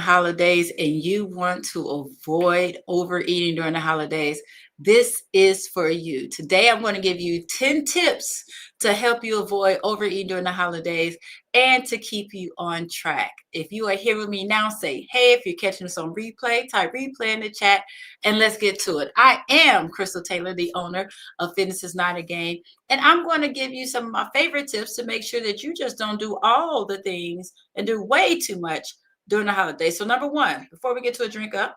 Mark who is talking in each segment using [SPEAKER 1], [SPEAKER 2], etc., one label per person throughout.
[SPEAKER 1] holidays and you want to avoid overeating during the holidays, this is for you. Today, I'm going to give you 10 tips to help you avoid overeating during the holidays and to keep you on track. If you are here with me now, say, hey, if you're catching this on replay, type replay in the chat and let's get to it. I am Crystal Taylor, the owner of Fitness is Not a Game, and I'm going to give you some of my favorite tips to make sure that you just don't do all the things and do way too much during the holidays. So number one, before we get to a drink up,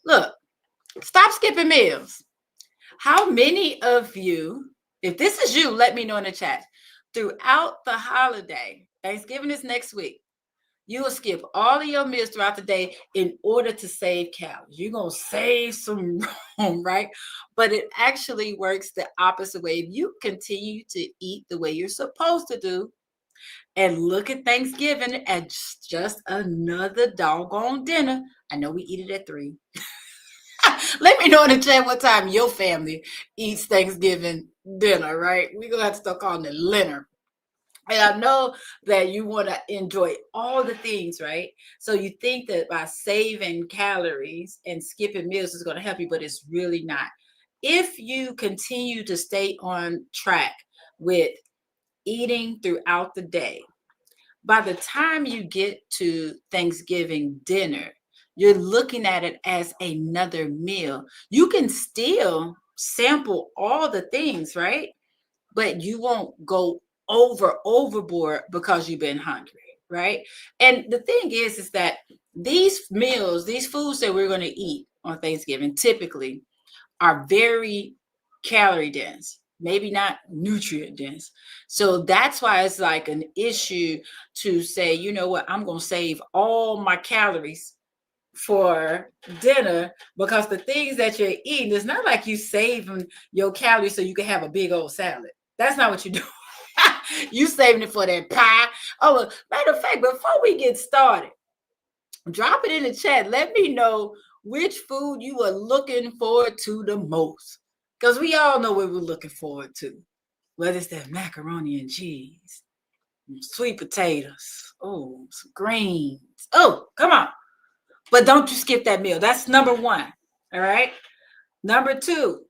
[SPEAKER 1] look, stop skipping meals. How many of you, if this is you, let me know in the chat, throughout the holiday, Thanksgiving is next week, you will skip all of your meals throughout the day in order to save calories. You're going to save some room, right? But it actually works the opposite way. If you continue to eat the way you're supposed to do, and look at Thanksgiving as just another doggone dinner. I know we eat it at 3. Let me know in the chat what time your family eats Thanksgiving dinner, right? We're going to have to start calling it dinner. And I know that you want to enjoy all the things, right? So you think that by saving calories and skipping meals is going to help you, but it's really not. If you continue to stay on track with eating throughout the day, by the time you get to Thanksgiving dinner, you're looking at it as another meal. You can still sample all the things, right? But you won't go overboard because you've been hungry, right? And the thing is that these meals, these foods that we're going to eat on Thanksgiving typically are very calorie dense, maybe not nutrient dense. So that's why it's like an issue to say, you know what, I'm going to save all my calories for dinner, because the things that you're eating, it's not like you saving your calories so you can have a big old salad. That's not what you do. You saving it for that pie. Oh, matter of fact, before we get started, drop it in the chat. Let me know which food you are looking forward to the most, because we all know what we're looking forward to. Whether it's that macaroni and cheese, sweet potatoes, oh, some greens. Oh, come on. But don't you skip that meal. That's number one. All right. Number two,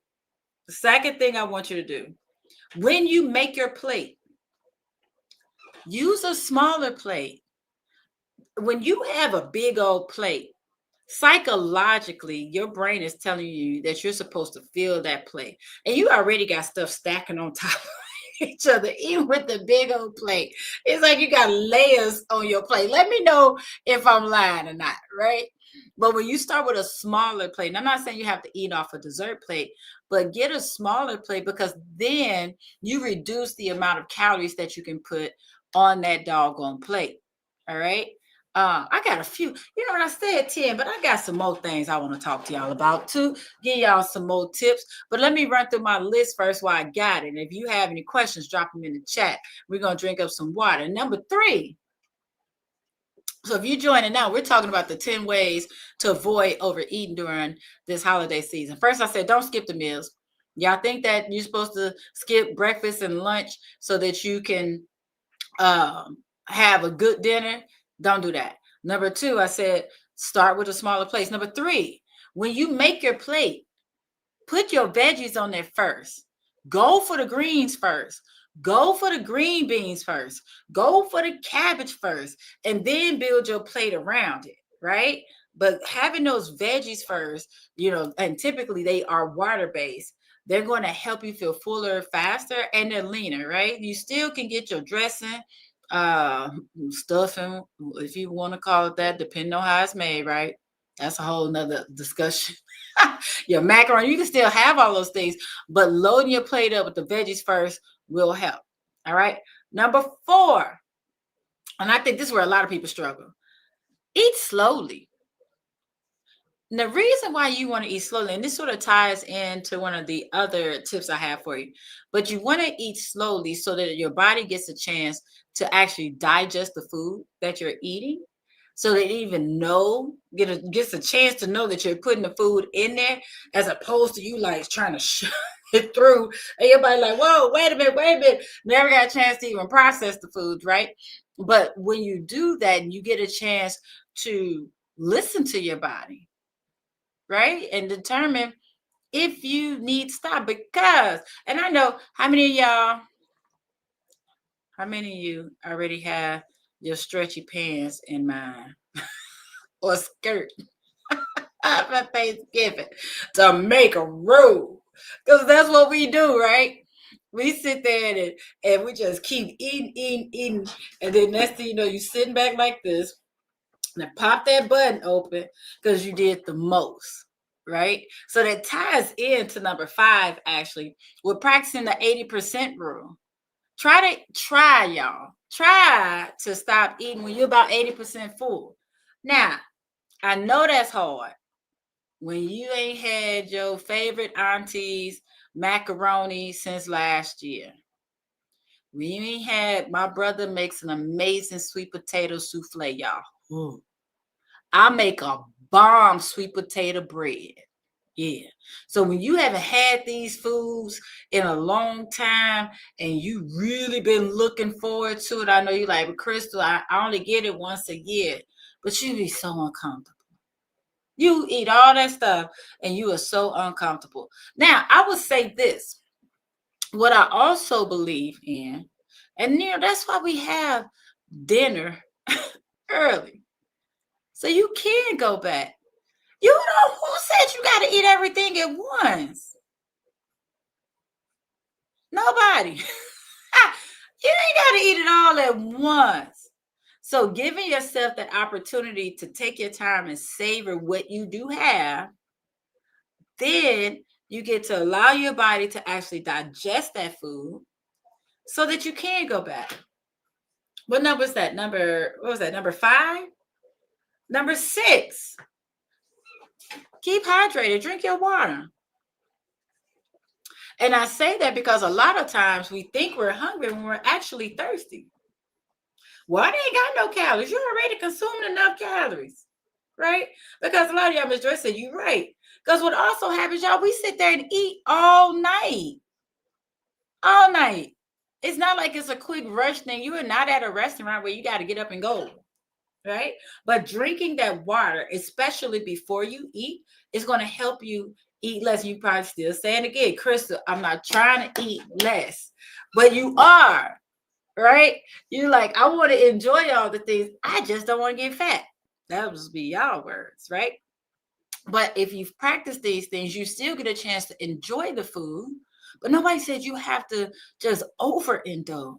[SPEAKER 1] the second thing I want you to do, when you make your plate, use a smaller plate. When you have a big old plate, psychologically, your brain is telling you that you're supposed to fill that plate. And you already got stuff stacking on top of each other, even with the big old plate. It's like you got layers on your plate. Let me know if I'm lying or not, right? But when you start with a smaller plate, and I'm not saying you have to eat off a dessert plate, but get a smaller plate, because then you reduce the amount of calories that you can put on that doggone plate. All right. I got a few, when I said 10, but I got some more things I want to talk to y'all about too, give y'all some more tips. But let me run through my list first while I got it. And if you have any questions, drop them in the chat. We're going to drink up some water. Number 3. So if you're joining now, we're talking about the 10 ways to avoid overeating during this holiday season. First, I said, don't skip the meals. Y'all think that you're supposed to skip breakfast and lunch so that you can have a good dinner? Don't do that. Number 2, I said, start with a smaller plate. Number 3, when you make your plate, put your veggies on there first. Go for the greens first. Go for the green beans first. Go for the cabbage first, and then build your plate around it, right? But having those veggies first, and typically they are water-based, they're going to help you feel fuller faster, and they're leaner, right? You still can get your dressing, stuffing, if you want to call it that, depending on how it's made, right? That's a whole nother discussion. Your macaroni, you can still have all those things, but loading your plate up with the veggies first will help. All right. Number 4, and I think this is where a lot of people struggle. Eat slowly. And the reason why you want to eat slowly, and this sort of ties into one of the other tips I have for you, but you want to eat slowly so that your body gets a chance to actually digest the food that you're eating, so they even gets a chance to know that you're putting the food in there, as opposed to you like trying to shove it through. And everybody like, whoa, wait a minute. Never got a chance to even process the foods, right? But when you do that and you get a chance to listen to your body, right? And determine if you need to stop. Because, and I know how many of you already have your stretchy pants in mind or skirt for Thanksgiving to make a rule? Because that's what we do, right? We sit there and we just keep eating. And then next thing you know, you sitting back like this. Now pop that button open because you did the most, right? So that ties into number 5, actually. We're practicing the 80% rule. Try, y'all. Try to stop eating when you're about 80% full. Now, I know that's hard. When you ain't had your favorite auntie's macaroni since last year. When you ain't had, my brother makes an amazing sweet potato souffle, y'all. Ooh. I make a bomb sweet potato bread. Yeah. So when you haven't had these foods in a long time and you really been looking forward to it, I know you're like, Crystal, I only get it once a year, but you be so uncomfortable. You eat all that stuff and you are so uncomfortable. Now, I would say this. What I also believe in, and that's why we have dinner early. So you can go back. You know, who said you got to eat everything at once? Nobody. You ain't got to eat it all at once. So giving yourself that opportunity to take your time and savor what you do have, then you get to allow your body to actually digest that food so that you can go back. What number is that? What was that? Number 5? Number 6. Keep hydrated. Drink your water. And I say that because a lot of times we think we're hungry when we're actually thirsty. Well, they ain't got no calories. You're already consuming enough calories, right? Because a lot of y'all, Ms. Joyce said, you're right. Because what also happens, y'all, we sit there and eat all night. All night. It's not like it's a quick rush thing. You are not at a restaurant where you got to get up and go, right? But drinking that water, especially before you eat, is going to help you eat less. You probably still saying again, Crystal, I'm not trying to eat less, but you are, right? You're like, I want to enjoy all the things. I just don't want to get fat. That would be y'all words, right? But if you've practiced these things, you still get a chance to enjoy the food. But nobody said you have to just overindulge.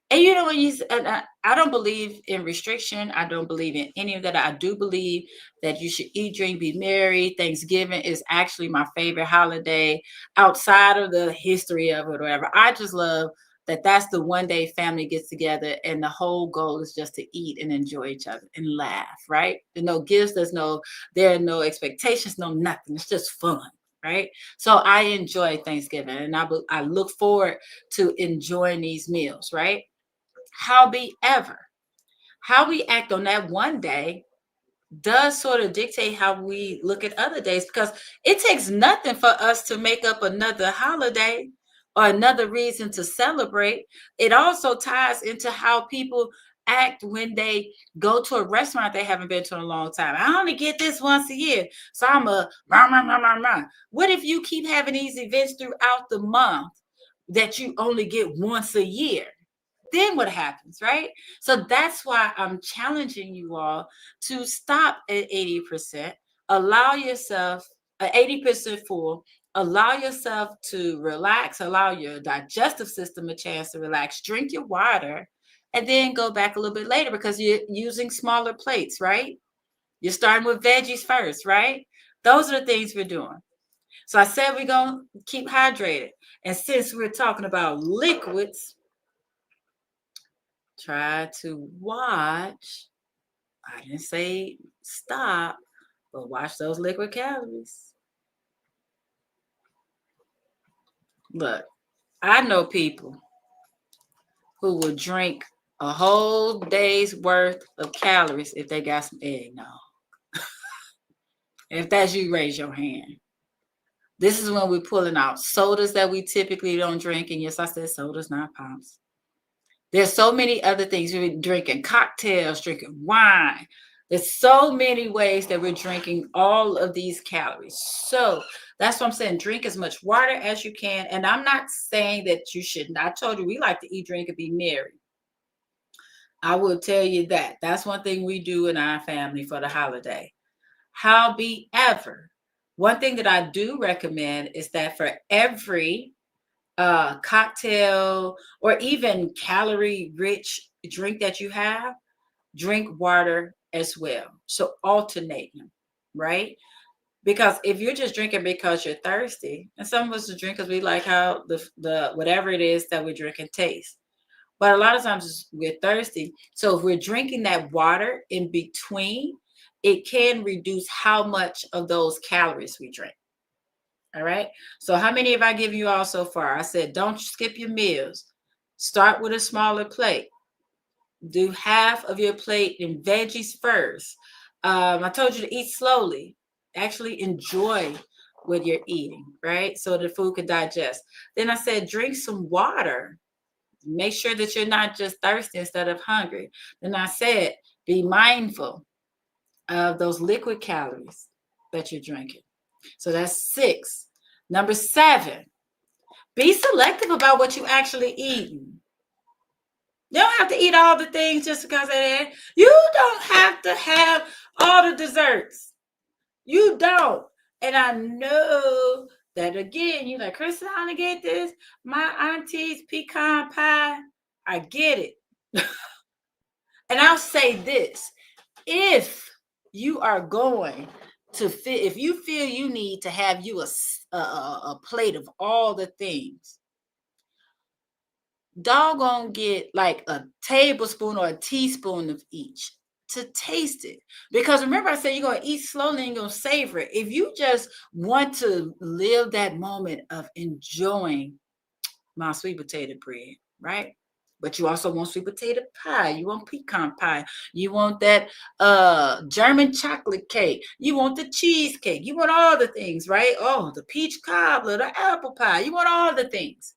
[SPEAKER 1] And you know, when you, I don't believe in restriction. I don't believe in any of that. I do believe that you should eat, drink, be merry. Thanksgiving is actually my favorite holiday outside of the history of it or whatever. I just love that that's the one day family gets together and the whole goal is just to eat and enjoy each other and laugh, right? There's no gifts, there are no expectations, no nothing. It's just fun. Right. So I enjoy Thanksgiving and I look forward to enjoying these meals. Right. However, how we act on that one day does sort of dictate how we look at other days because it takes nothing for us to make up another holiday or another reason to celebrate. It also ties into how people act when they go to a restaurant they haven't been to in a long time. I only get this once a year, so I'm a rah, rah, rah, rah, rah. What if you keep having these events throughout the month that you only get once a year? Then what happens, right? So that's why I'm challenging you all to stop at 80%, allow yourself 80% full, allow yourself to relax, allow your digestive system a chance to relax, drink your water, and then go back a little bit later because you're using smaller plates, right? You're starting with veggies first, right? Those are the things we're doing. So I said we're going to keep hydrated. And since we're talking about liquids, try to watch. I didn't say stop, but watch those liquid calories. Look, I know people who will drink a whole day's worth of calories if they got some eggnog. If that's you, raise your hand. This is when we're pulling out sodas that we typically don't drink. And yes, I said sodas, not pops. There's so many other things. We're drinking cocktails, drinking wine. There's so many ways that we're drinking all of these calories. So that's what I'm saying. Drink as much water as you can. And I'm not saying that you shouldn't. I told you we like to eat, drink, and be merry. I will tell you that. That's one thing we do in our family for the holiday. However, one thing that I do recommend is that for every cocktail or even calorie rich drink that you have, drink water as well. So alternate them, right? Because if you're just drinking because you're thirsty, and some of us drink because we like how the whatever it is that we're drinking tastes. But a lot of times we're thirsty. So if we're drinking that water in between, it can reduce how much of those calories we drink. All right. So how many have I given you all so far? I said, don't skip your meals. Start with a smaller plate. Do half of your plate in veggies first. I told you to eat slowly. Actually enjoy what you're eating, right? So the food can digest. Then I said, drink some water. Make sure that you're not just thirsty instead of hungry. Then I said, be mindful of those liquid calories that you're drinking. So that's 6. Number 7, be selective about what you actually eat. You don't have to eat all the things just because of that. You don't have to have all the desserts. You don't. And I know that again, you're like, Chris, I want to get this. My auntie's pecan pie. I get it. And I'll say this. If you are going to fit, if you feel you need to have you a plate of all the things, doggone get like a tablespoon or a teaspoon of each to taste it. Because remember, I said you're going to eat slowly and you're going to savor it. If you just want to live that moment of enjoying my sweet potato bread, right? But you also want sweet potato pie. You want pecan pie. You want that German chocolate cake. You want the cheesecake. You want all the things, right? Oh, the peach cobbler, the apple pie. You want all the things.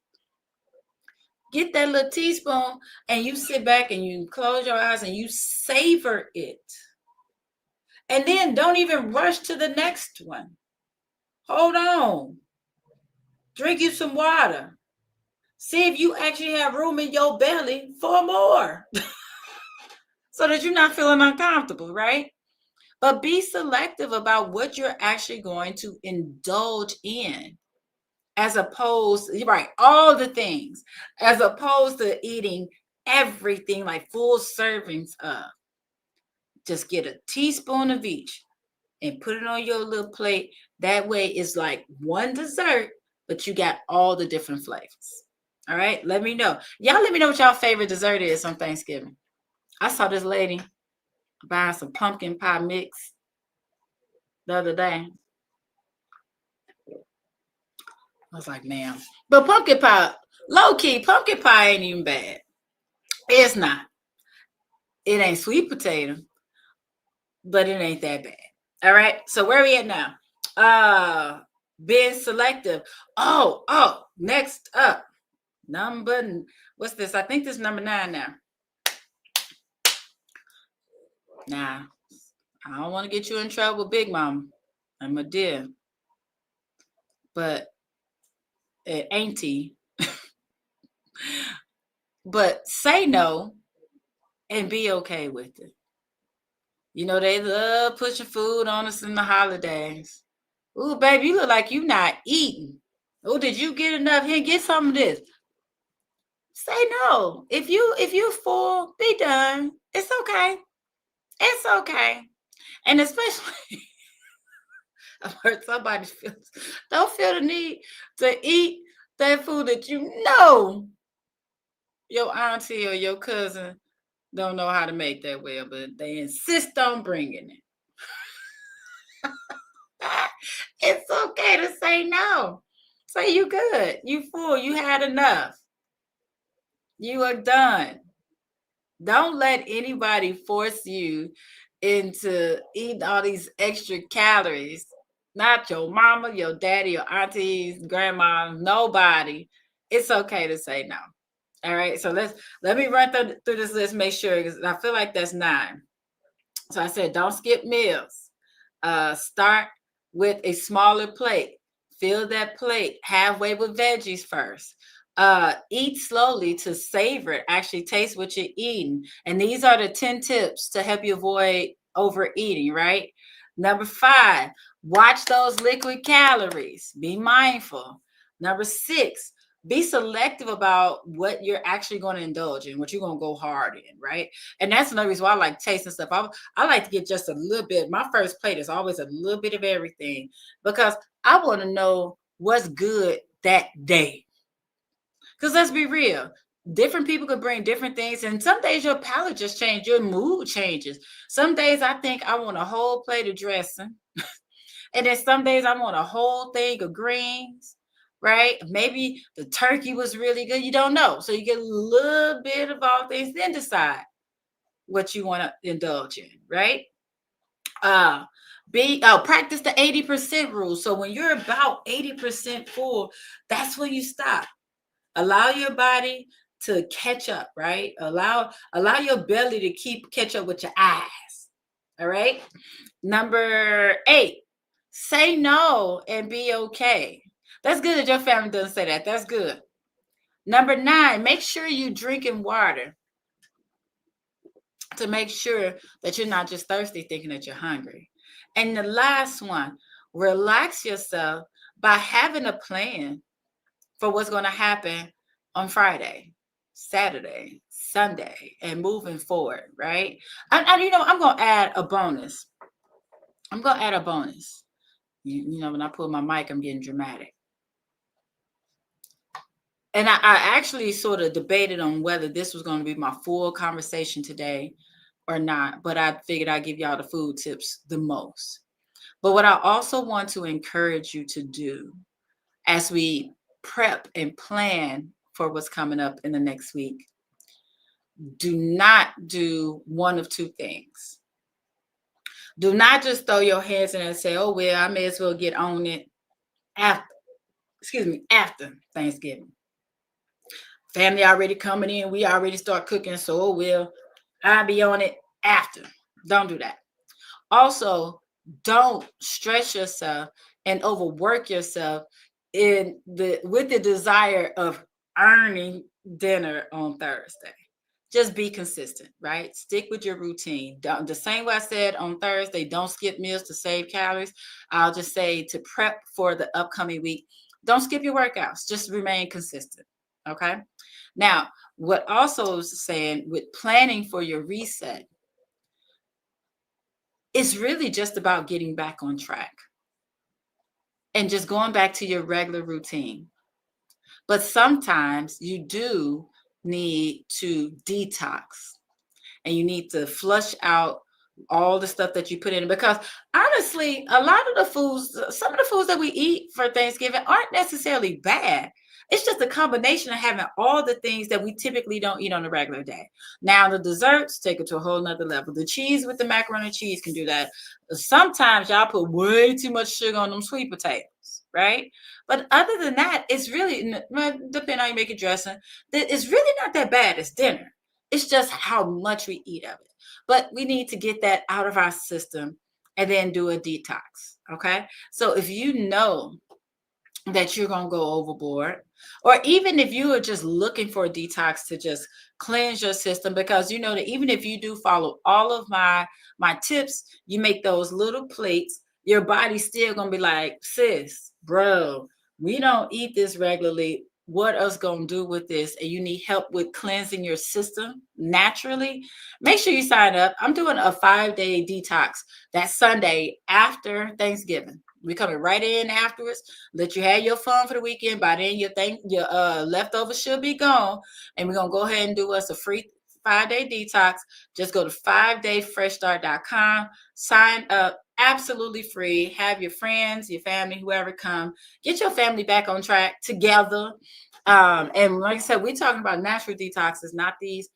[SPEAKER 1] Get that little teaspoon and you sit back and you close your eyes and you savor it. And then don't even rush to the next one. Hold on. Drink you some water. See if you actually have room in your belly for more. So that you're not feeling uncomfortable, right? But be selective about what you're actually going to indulge in, as opposed, right, all the things, as opposed to eating everything like full servings of. Just get a teaspoon of each and put it on your little plate. That way it's like one dessert, but you got all the different flavors. All right, let me know. Y'all let me know what y'all favorite dessert is on Thanksgiving. I saw this lady buying some pumpkin pie mix the other day. I was like, man. But pumpkin pie, low key, pumpkin pie ain't even bad. It's not. It ain't sweet potato, but it ain't that bad. All right. So where are we at now? Being selective. Next up. What's this? I think this is number 9 now. Nah, I don't want to get you in trouble, Big Mama. I'm a dear. But auntie. But say no and be okay with it. You know, they love pushing food on us in the holidays. Ooh, baby, you look like you not eating. Oh, did you get enough? Here, get some of this. Say no. If you full, be done. It's okay. It's okay. And especially I've heard somebody don't feel the need to eat that food that you know your auntie or your cousin don't know how to make that well, but they insist on bringing it. It's okay to say no. Say you good. You full. You had enough. You are done. Don't let anybody force you into eating all these extra calories. Not your mama, your daddy, your aunties, grandma, nobody. It's okay to say no. All right. So let me run through this list, make sure, because I feel like that's 9. So I said, don't skip meals. Start with a smaller plate. Fill that plate halfway with veggies first. Eat slowly to savor it. Actually, taste what you're eating. And these are the 10 tips to help you avoid overeating, right? Number 5, watch those liquid calories. Be mindful. Number 6, be selective about what you're actually going to indulge in, what you're going to go hard in, right? And that's another reason why I like tasting stuff. I like to get just a little bit. My first plate is always a little bit of everything because I want to know what's good that day. Because let's be real, different people could bring different things, and some days your palate just changes, your mood changes. Some days I think I want a whole plate of dressing, and then some days I want a whole thing of greens. Right? Maybe the turkey was really good. You don't know. So you get a little bit of all things, then decide what you want to indulge in, right? Uh Practice the 80% rule. So when you're about 80% full, that's when you stop. Allow your body to catch up, right? Allow your belly to catch up with your eyes. All right. Number 8, say no and be okay. That's good that your family doesn't say that. That's good. Number 9, make sure you drinking water to make sure that you're not just thirsty thinking that you're hungry. And the last one, relax yourself by having a plan for what's going to happen on Friday, Saturday, Sunday, and moving forward, right? I'm going to add a bonus. I'm going to add a bonus. You know, when I pull my mic, I'm getting dramatic. And I actually sort of debated on whether this was going to be my full conversation today or not, but I figured I'd give y'all the food tips the most. But what I also want to encourage you to do as we prep and plan for what's coming up in the next week, do not do one of 2 things. Do not just throw your hands in and say, oh, well, I may as well get on it after Thanksgiving. Family already coming in. We already start cooking. So, oh, well, I'll be on it after. Don't do that. Also, don't stress yourself and overwork yourself with the desire of earning dinner on Thursday. Just be consistent, right? Stick with your routine. The same way I said on Thursday, don't skip meals to save calories. I'll just say to prep for the upcoming week, don't skip your workouts. Just remain consistent. Okay. Now, what also is saying with planning for your reset, it's really just about getting back on track and just going back to your regular routine. But sometimes you do need to detox and you need to flush out all the stuff that you put in, because honestly, a lot of the foods, some of the foods that we eat for Thanksgiving aren't necessarily bad. It's just a combination of having all the things that we typically don't eat on a regular day. Now, the desserts take it to a whole nother level. The cheese with the macaroni and cheese can do that. Sometimes y'all put way too much sugar on them sweet potatoes, right? But other than that, it's really, depending on how you make your dressing, it's really not that bad as dinner. It's just how much we eat of it. But we need to get that out of our system and then do a detox. Okay. So if you know that you're going to go overboard, or even if you are just looking for a detox to just cleanse your system, because you know that even if you do follow all of my tips, you make those little plates, your body's still going to be like, sis, bro, we don't eat this regularly. What else going to do with this? And you need help with cleansing your system naturally, make sure you sign up. I'm doing a 5-day detox that Sunday after Thanksgiving. We coming right in afterwards. Let you have your fun for the weekend. By then, your leftovers should be gone, and we're gonna go ahead and do us a free 5-day detox. Just go to 5dayfreshstart.com. Sign up, absolutely free. Have your friends, your family, whoever come. Get your family back on track together. And like I said, we're talking about natural detoxes, not these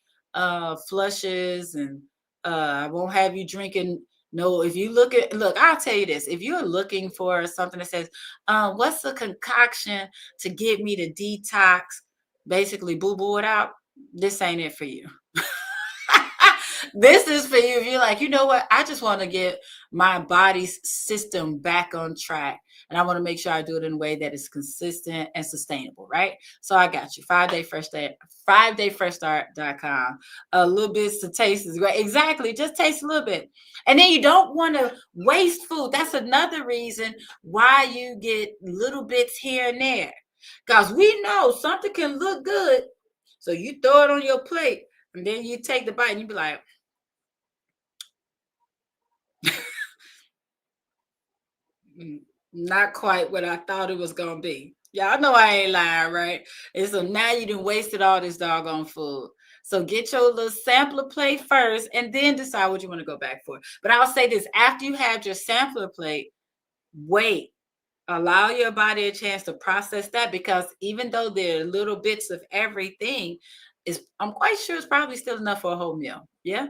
[SPEAKER 1] flushes, and I won't have you drinking. No, if you look, I'll tell you this. If you're looking for something that says, what's the concoction to get me to detox? basically boo-boo it out, this ain't it for you. This is for you if you're like, you know what? I just want to get my body's system back on track. And I want to make sure I do it in a way that is consistent and sustainable, right? So I got you. 5-day fresh day, 5dayfreshstart.com. A little bit to taste is great. Exactly. Just taste a little bit. And then you don't want to waste food. That's another reason why you get little bits here and there. Because we know something can look good. So you throw it on your plate and then you take the bite and you be like, not quite what I thought it was gonna be. Y'all know I ain't lying, right? And so now you done wasted all this doggone food. So get your little sampler plate first and then decide what you want to go back for. But I'll say this, after you have your sampler plate, wait. Allow your body a chance to process that, because even though there are little bits of everything, I'm quite sure it's probably still enough for a whole meal. Yeah.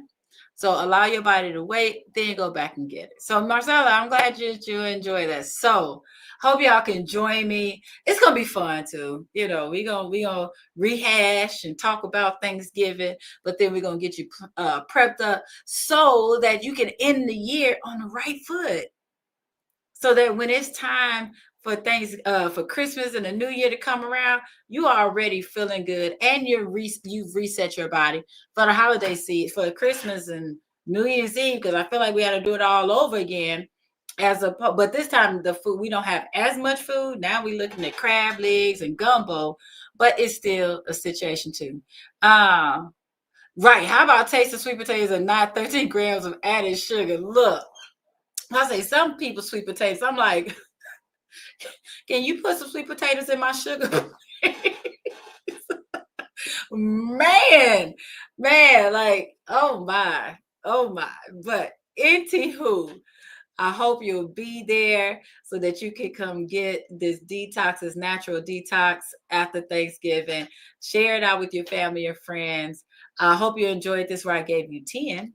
[SPEAKER 1] So allow your body to wait, then go back and get it. So Marcella, I'm glad you enjoy that. So hope y'all can join me. It's gonna be fun too. You know, we gonna rehash and talk about Thanksgiving, but then we're gonna get you prepped up so that you can end the year on the right foot. So that when it's time for things for Christmas and the New Year to come around, you are already feeling good, and you've reset your body for the holiday season, for Christmas and New Year's Eve. Because I feel like we had to do it all over again. But this time the food, we don't have as much food. Now we're looking at crab legs and gumbo, but it's still a situation too. Right? How about taste of sweet potatoes and not 13 grams of added sugar? Look. I say some people sweet potatoes. I'm like, can you put some sweet potatoes in my sugar? man, like, oh my. But anywho, I hope you'll be there so that you can come get this detox, this natural detox after Thanksgiving. Share it out with your family or friends. I hope you enjoyed this where I gave you 10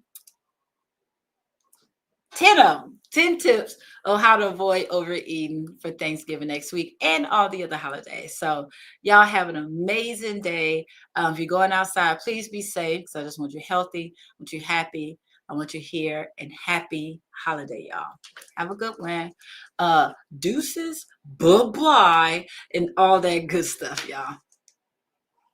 [SPEAKER 1] of them, 10 tips on how to avoid overeating for Thanksgiving next week and all the other holidays. So y'all have an amazing day. If you're going outside, please be safe. So I just want you healthy, I want you happy. I want you here, and happy holiday, y'all. Have a good one. Deuces, bye-bye, and all that good stuff, y'all.